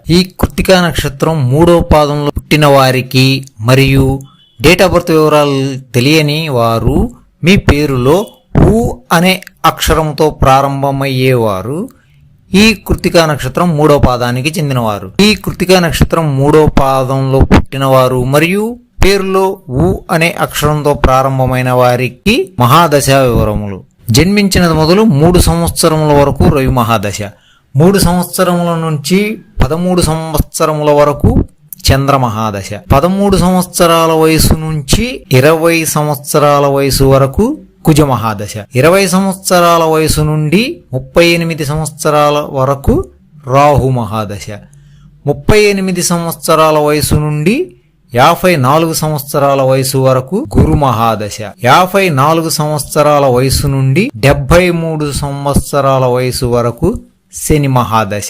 ఈ కృత్తికా నక్షత్రం 3వ పాదంలో పుట్టిన వారికి మరియు డేట్ ఆఫ్ బర్త్ వివరాలు తెలియని వారు మీ పేరులో ఊ అనే అక్షరంతో ప్రారంభమయ్యేవారు ఈ కృత్తికా నక్షత్రం 3వ పాదానికి చెందినవారు. ఈ కృత్తికా నక్షత్రం 3వ పాదంలో పుట్టినవారు మరియు పేరులో ఊ అనే అక్షరంతో ప్రారంభమైన వారికి మహాదశ వివరములు. జన్మించినది మొదలు 3 సంవత్సరముల వరకు రవి మహాదశ, 3 సంవత్సరముల నుంచి 13 సంవత్సరముల వరకు చంద్ర మహాదశ, 13 సంవత్సరాల వయసు నుంచి 20 సంవత్సరాల వయసు వరకు కుజ మహాదశ, 20 సంవత్సరాల వయసు నుండి 38 సంవత్సరాల వరకు రాహు మహాదశ, 38 సంవత్సరాల వయసు నుండి 54 సంవత్సరాల వయసు వరకు గురు మహాదశ, 54 సంవత్సరాల వయసు నుండి 73 సంవత్సరాల వయసు వరకు శని మహాదశ.